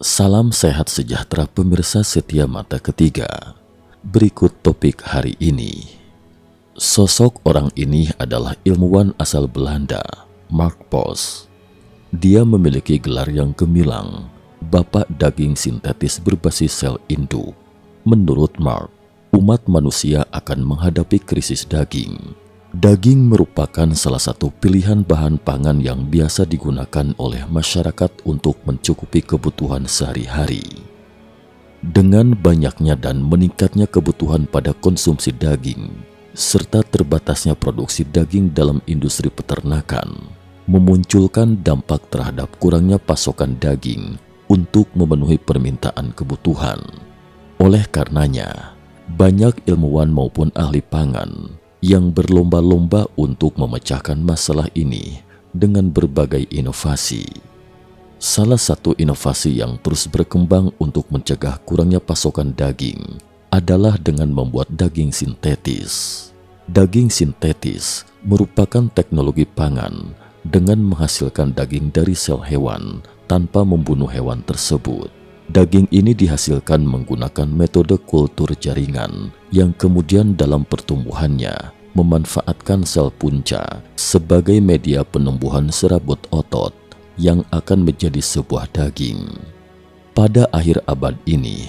Salam sehat sejahtera pemirsa setia mata ketiga. Berikut topik hari ini. Sosok orang ini adalah ilmuwan asal Belanda, Mark Post. Dia memiliki gelar yang gemilang, Bapak Daging Sintetis Berbasis Sel Induk. Menurut Mark, umat manusia akan menghadapi krisis daging. Daging merupakan salah satu pilihan bahan pangan yang biasa digunakan oleh masyarakat untuk mencukupi kebutuhan sehari-hari. Dengan banyaknya dan meningkatnya kebutuhan pada konsumsi daging, serta terbatasnya produksi daging dalam industri peternakan, memunculkan dampak terhadap kurangnya pasokan daging untuk memenuhi permintaan kebutuhan. Oleh karenanya, banyak ilmuwan maupun ahli pangan yang berlomba-lomba untuk memecahkan masalah ini dengan berbagai inovasi. Salah satu inovasi yang terus berkembang untuk mencegah kurangnya pasokan daging adalah dengan membuat daging sintetis. Daging sintetis merupakan teknologi pangan dengan menghasilkan daging dari sel hewan tanpa membunuh hewan tersebut. Daging ini dihasilkan menggunakan metode kultur jaringan yang kemudian dalam pertumbuhannya memanfaatkan sel punca sebagai media penumbuhan serabut otot yang akan menjadi sebuah daging. Pada akhir abad ini,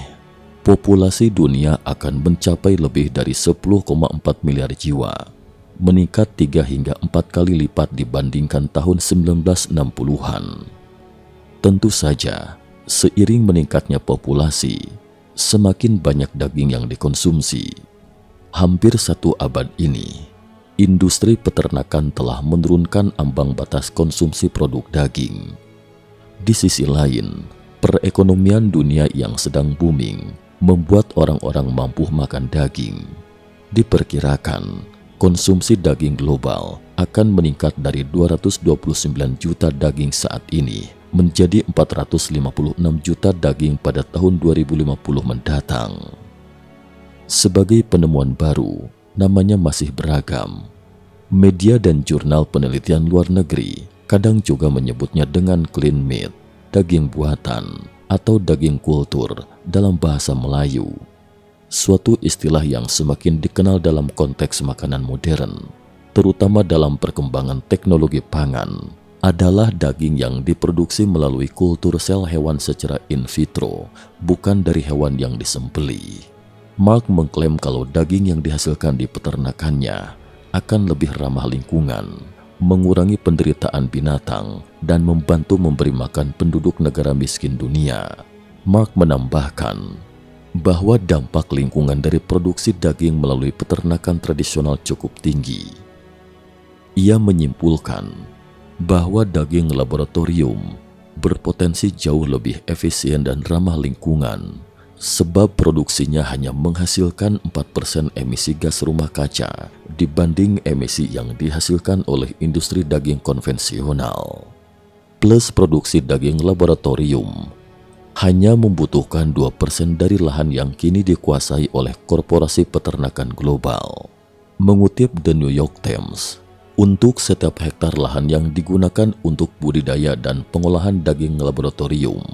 populasi dunia akan mencapai lebih dari 10,4 miliar jiwa, meningkat 3 hingga 4 kali lipat dibandingkan tahun 1960-an. Tentu saja, seiring meningkatnya populasi, semakin banyak daging yang dikonsumsi. Hampir 1 abad ini, industri peternakan telah menurunkan ambang batas konsumsi produk daging. Di sisi lain, perekonomian dunia yang sedang booming membuat orang-orang mampu makan daging. Diperkirakan, konsumsi daging global akan meningkat dari 229 juta daging saat ini menjadi 456 juta daging pada tahun 2050 mendatang. Sebagai penemuan baru, namanya masih beragam. Media dan jurnal penelitian luar negeri kadang juga menyebutnya dengan clean meat, daging buatan, atau daging kultur dalam bahasa Melayu. Suatu istilah yang semakin dikenal dalam konteks makanan modern, terutama dalam perkembangan teknologi pangan, adalah daging yang diproduksi melalui kultur sel hewan secara in vitro, bukan dari hewan yang disembelih. Mark mengklaim kalau daging yang dihasilkan di peternakannya akan lebih ramah lingkungan, mengurangi penderitaan binatang, dan membantu memberi makan penduduk negara miskin dunia. Mark menambahkan bahwa dampak lingkungan dari produksi daging melalui peternakan tradisional cukup tinggi. Ia menyimpulkan bahwa daging laboratorium berpotensi jauh lebih efisien dan ramah lingkungan sebab produksinya hanya menghasilkan 4% emisi gas rumah kaca dibanding emisi yang dihasilkan oleh industri daging konvensional. Plus produksi daging laboratorium hanya membutuhkan 2% dari lahan yang kini dikuasai oleh korporasi peternakan global. Mengutip The New York Times, untuk setiap hektar lahan yang digunakan untuk budidaya dan pengolahan daging laboratorium,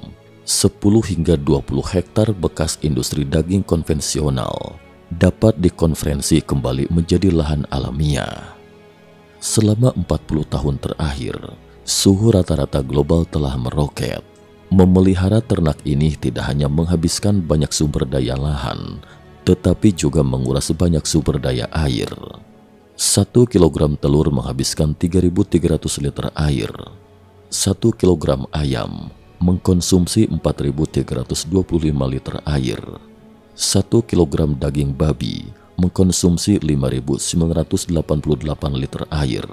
10 hingga 20 hektar bekas industri daging konvensional dapat dikonversi kembali menjadi lahan alamiah. Selama 40 tahun terakhir, suhu rata-rata global telah meroket. Memelihara ternak ini tidak hanya menghabiskan banyak sumber daya lahan, tetapi juga menguras banyak sumber daya air. 1 kilogram telur menghabiskan 3.300 liter air. 1 kilogram ayam mengkonsumsi 4.325 liter air. 1 kilogram daging babi mengkonsumsi 5.988 liter air.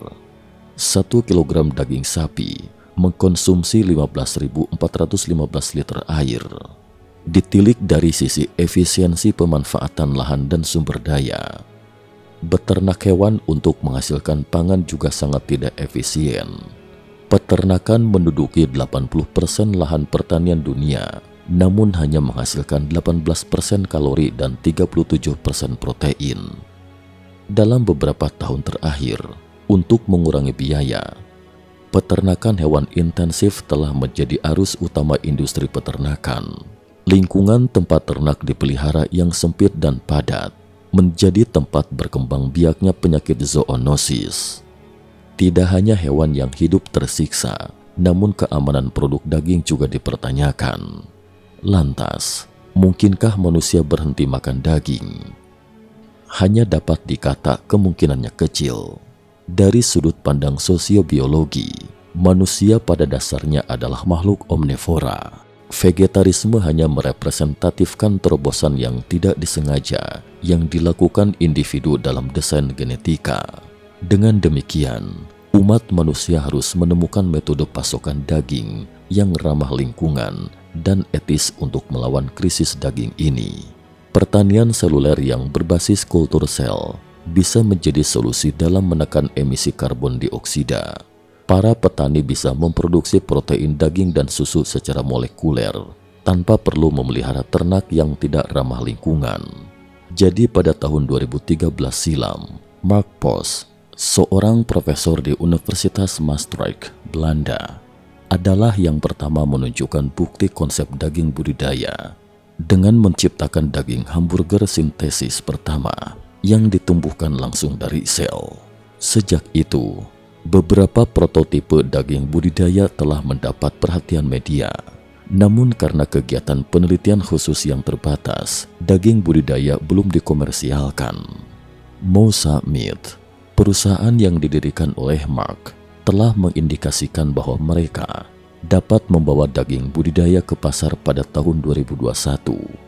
1 kilogram daging sapi mengkonsumsi 15.415 liter air. Ditilik dari sisi efisiensi pemanfaatan lahan dan sumber daya, beternak hewan untuk menghasilkan pangan juga sangat tidak efisien. Peternakan menduduki 80% lahan pertanian dunia, namun hanya menghasilkan 18% kalori dan 37% protein. Dalam beberapa tahun terakhir, untuk mengurangi biaya, Peternakan hewan intensif telah menjadi arus utama industri peternakan. Lingkungan tempat ternak dipelihara yang sempit dan padat menjadi tempat berkembang biaknya penyakit zoonosis. Tidak hanya hewan yang hidup tersiksa, namun keamanan produk daging juga dipertanyakan. Lantas, mungkinkah manusia berhenti makan daging? Hanya dapat dikata kemungkinannya kecil. Dari sudut pandang sosiobiologi, manusia pada dasarnya adalah makhluk omnivora. Vegetarisme hanya merepresentatifkan terobosan yang tidak disengaja yang dilakukan individu dalam desain genetika. Dengan demikian, umat manusia harus menemukan metode pasokan daging yang ramah lingkungan dan etis untuk melawan krisis daging ini. Pertanian seluler yang berbasis kultur sel bisa menjadi solusi dalam menekan emisi karbon dioksida. Para petani bisa memproduksi protein daging dan susu secara molekuler tanpa perlu memelihara ternak yang tidak ramah lingkungan. Jadi pada tahun 2013 silam, Mark Post, seorang profesor di Universitas Maastricht, Belanda, adalah yang pertama menunjukkan bukti konsep daging budidaya dengan menciptakan daging hamburger sintesis pertama yang ditumbuhkan langsung dari sel. Sejak itu, beberapa prototipe daging budidaya telah mendapat perhatian media. Namun karena kegiatan penelitian khusus yang terbatas, daging budidaya belum dikomersialkan. Mosa Meat, perusahaan yang didirikan oleh Mark, telah mengindikasikan bahwa mereka dapat membawa daging budidaya ke pasar pada tahun 2021.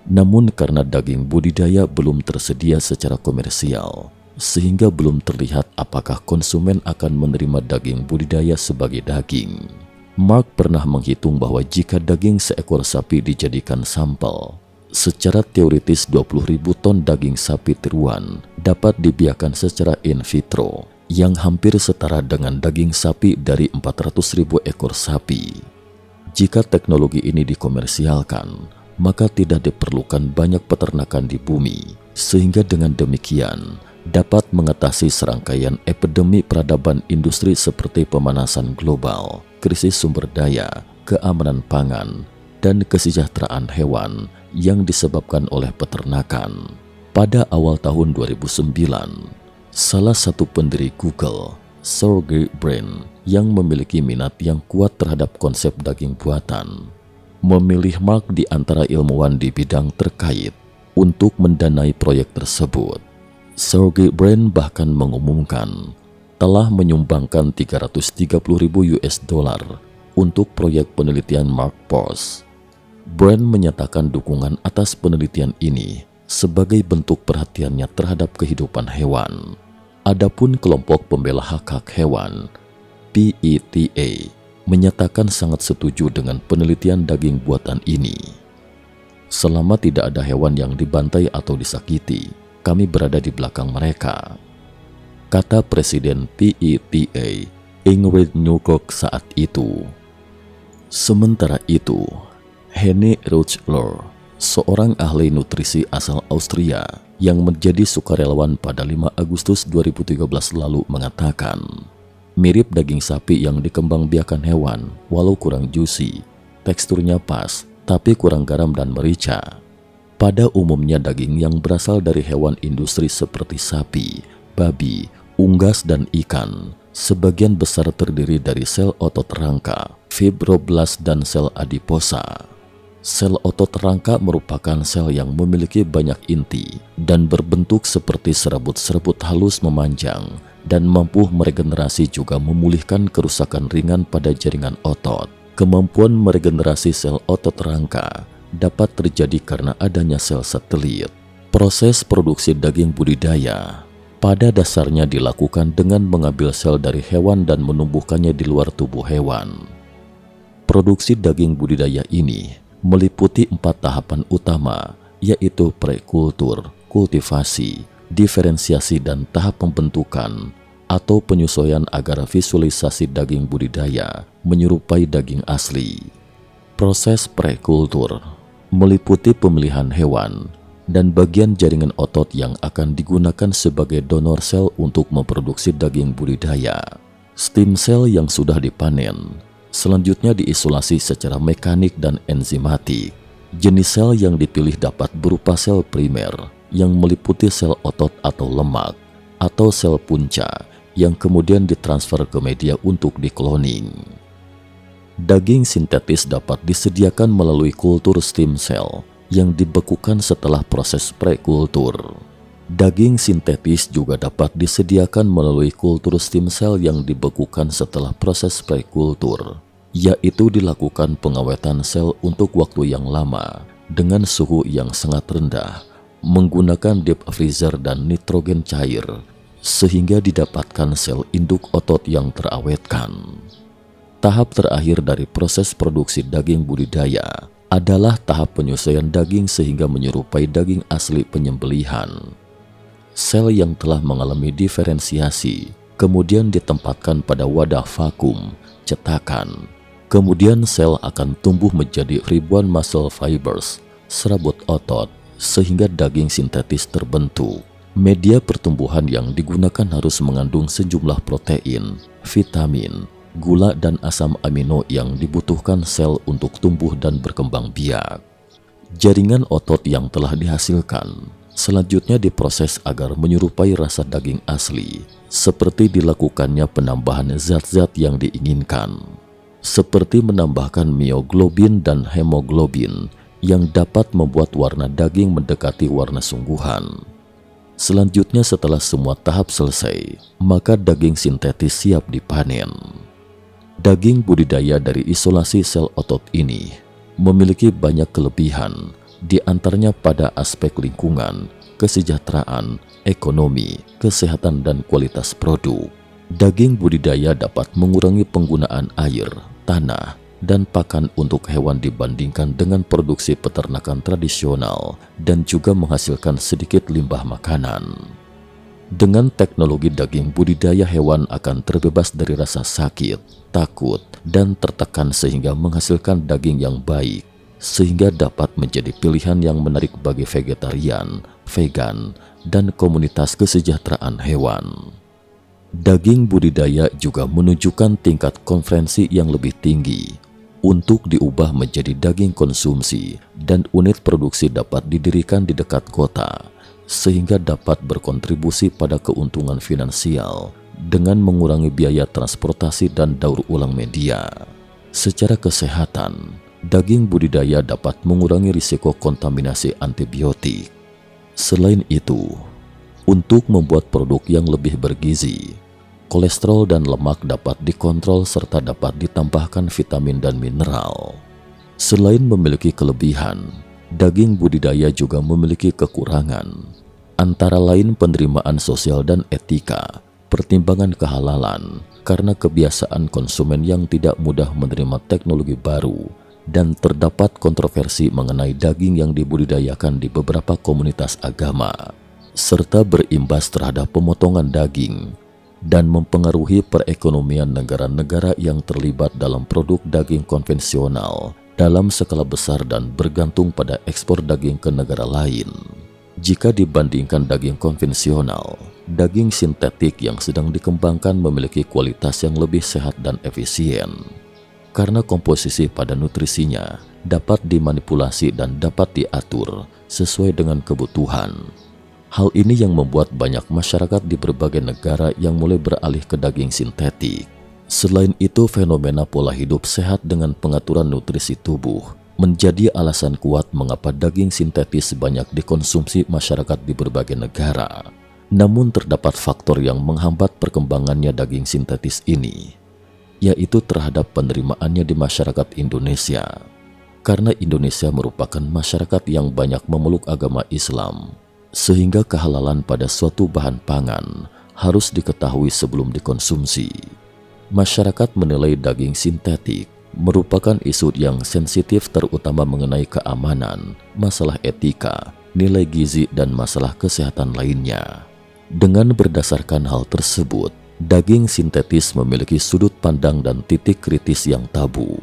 Namun karena daging budidaya belum tersedia secara komersial, sehingga belum terlihat apakah konsumen akan menerima daging budidaya sebagai daging. Mark pernah menghitung bahwa jika daging seekor sapi dijadikan sampel, secara teoritis 20.000 ton daging sapi tiruan dapat dibiarkan secara in vitro, yang hampir setara dengan daging sapi dari 400.000 ekor sapi. Jika teknologi ini dikomersialkan, maka tidak diperlukan banyak peternakan di bumi, sehingga dengan demikian dapat mengatasi serangkaian epidemi peradaban industri seperti pemanasan global, krisis sumber daya, keamanan pangan, dan kesejahteraan hewan yang disebabkan oleh peternakan. Pada awal tahun 2009, salah satu pendiri Google, Sergey Brin, yang memiliki minat yang kuat terhadap konsep daging buatan, memilih Mark di antara ilmuwan di bidang terkait untuk mendanai proyek tersebut. Sergey Brin bahkan mengumumkan telah menyumbangkan 330.000 US dollar untuk proyek penelitian Mark Post. Brin menyatakan dukungan atas penelitian ini sebagai bentuk perhatiannya terhadap kehidupan hewan. Adapun kelompok pembela hak-hak hewan, PETA, menyatakan sangat setuju dengan penelitian daging buatan ini. Selama tidak ada hewan yang dibantai atau disakiti, kami berada di belakang mereka, kata Presiden PETA, Ingrid Newkirk saat itu. Sementara itu, Henny Rutschler, seorang ahli nutrisi asal Austria yang menjadi sukarelawan pada 5 Agustus 2013 lalu mengatakan, mirip daging sapi yang dikembangbiakan hewan, walau kurang juicy, teksturnya pas, tapi kurang garam dan merica. Pada umumnya daging yang berasal dari hewan industri seperti sapi, babi, unggas, dan ikan, sebagian besar terdiri dari sel otot rangka, fibroblast, dan sel adiposa. Sel otot rangka merupakan sel yang memiliki banyak inti dan berbentuk seperti serabut-serabut halus memanjang dan mampu meregenerasi juga memulihkan kerusakan ringan pada jaringan otot. Kemampuan meregenerasi sel otot rangka dapat terjadi karena adanya sel satelit. Proses produksi daging budidaya pada dasarnya dilakukan dengan mengambil sel dari hewan dan menumbuhkannya di luar tubuh hewan. Produksi daging budidaya ini meliputi 4 tahapan utama, yaitu prekultur, kultivasi, diferensiasi, dan tahap pembentukan atau penyesuaian agar visualisasi daging budidaya menyerupai daging asli. Proses prekultur meliputi pemilihan hewan dan bagian jaringan otot yang akan digunakan sebagai donor sel untuk memproduksi daging budidaya. Stem cell yang sudah dipanen selanjutnya diisolasi secara mekanik dan enzimatik. Jenis sel yang dipilih dapat berupa sel primer yang meliputi sel otot atau lemak, atau sel punca yang kemudian ditransfer ke media untuk dikloning. Daging sintetis dapat disediakan melalui kultur stem cell yang dibekukan setelah proses prekultur. Daging sintetis juga dapat disediakan melalui kultur stem cell yang dibekukan setelah proses prekultur, yaitu dilakukan pengawetan sel untuk waktu yang lama dengan suhu yang sangat rendah, menggunakan deep freezer dan nitrogen cair, sehingga didapatkan sel induk otot yang terawetkan. Tahap terakhir dari proses produksi daging budidaya adalah tahap penyesuaian daging sehingga menyerupai daging asli penyembelihan. Sel yang telah mengalami diferensiasi kemudian ditempatkan pada wadah vakum, cetakan. Kemudian sel akan tumbuh menjadi ribuan muscle fibers, serabut otot, sehingga daging sintetis terbentuk. Media pertumbuhan yang digunakan harus mengandung sejumlah protein, vitamin, gula dan asam amino yang dibutuhkan sel untuk tumbuh dan berkembang biak. Jaringan otot yang telah dihasilkan selanjutnya diproses agar menyerupai rasa daging asli, seperti dilakukannya penambahan zat-zat yang diinginkan, seperti menambahkan mioglobin dan hemoglobin yang dapat membuat warna daging mendekati warna sungguhan. Selanjutnya setelah semua tahap selesai, maka daging sintetis siap dipanen. Daging budidaya dari isolasi sel otot ini memiliki banyak kelebihan, di antaranya pada aspek lingkungan, kesejahteraan, ekonomi, kesehatan, dan kualitas produk. Daging budidaya dapat mengurangi penggunaan air, tanah, dan pakan untuk hewan dibandingkan dengan produksi peternakan tradisional dan juga menghasilkan sedikit limbah makanan. Dengan teknologi daging budidaya hewan akan terbebas dari rasa sakit, takut, dan tertekan sehingga menghasilkan daging yang baik, sehingga dapat menjadi pilihan yang menarik bagi vegetarian, vegan, dan komunitas kesejahteraan hewan. Daging budidaya juga menunjukkan tingkat konferensi yang lebih tinggi untuk diubah menjadi daging konsumsi, dan unit produksi dapat didirikan di dekat kota, sehingga dapat berkontribusi pada keuntungan finansial dengan mengurangi biaya transportasi dan daur ulang media. Secara kesehatan, daging budidaya dapat mengurangi risiko kontaminasi antibiotik. Selain itu, untuk membuat produk yang lebih bergizi, kolesterol dan lemak dapat dikontrol serta dapat ditambahkan vitamin dan mineral. Selain memiliki kelebihan, daging budidaya juga memiliki kekurangan, antara lain penerimaan sosial dan etika, pertimbangan kehalalan, karena kebiasaan konsumen yang tidak mudah menerima teknologi baru, dan terdapat kontroversi mengenai daging yang dibudidayakan di beberapa komunitas agama, serta berimbas terhadap pemotongan daging dan mempengaruhi perekonomian negara-negara yang terlibat dalam produk daging konvensional dalam skala besar dan bergantung pada ekspor daging ke negara lain. Jika dibandingkan daging konvensional, daging sintetik yang sedang dikembangkan memiliki kualitas yang lebih sehat dan efisien, karena komposisi pada nutrisinya dapat dimanipulasi dan dapat diatur sesuai dengan kebutuhan. Hal ini yang membuat banyak masyarakat di berbagai negara yang mulai beralih ke daging sintetik. Selain itu, fenomena pola hidup sehat dengan pengaturan nutrisi tubuh menjadi alasan kuat mengapa daging sintetis banyak dikonsumsi masyarakat di berbagai negara. Namun terdapat faktor yang menghambat perkembangannya daging sintetis ini, yaitu terhadap penerimaannya di masyarakat Indonesia. Karena Indonesia merupakan masyarakat yang banyak memeluk agama Islam, sehingga kehalalan pada suatu bahan pangan harus diketahui sebelum dikonsumsi. Masyarakat menilai daging sintetik merupakan isu yang sensitif, terutama mengenai keamanan, masalah etika, nilai gizi, dan masalah kesehatan lainnya. Dengan berdasarkan hal tersebut, daging sintetis memiliki sudut pandang dan titik kritis yang tabu.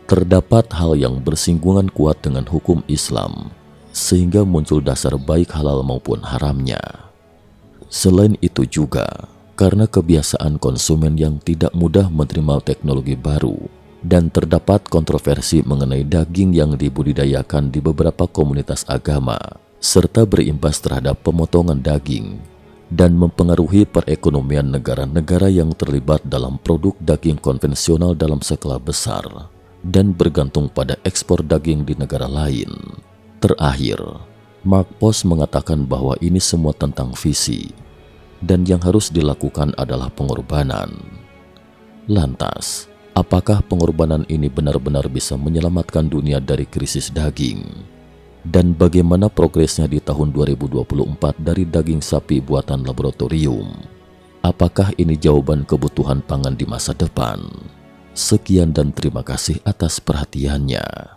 Terdapat hal yang bersinggungan kuat dengan hukum Islam, sehingga muncul dasar baik halal maupun haramnya. Selain itu juga, karena kebiasaan konsumen yang tidak mudah menerima teknologi baru, dan terdapat kontroversi mengenai daging yang dibudidayakan di beberapa komunitas agama, serta berimbas terhadap pemotongan daging, dan mempengaruhi perekonomian negara-negara yang terlibat dalam produk daging konvensional dalam skala besar, dan bergantung pada ekspor daging di negara lain. Terakhir, Mark Post mengatakan bahwa ini semua tentang visi, dan yang harus dilakukan adalah pengorbanan. Lantas, apakah pengorbanan ini benar-benar bisa menyelamatkan dunia dari krisis daging? Dan bagaimana progresnya di tahun 2024 dari daging sapi buatan laboratorium? Apakah ini jawaban kebutuhan pangan di masa depan? Sekian dan terima kasih atas perhatiannya.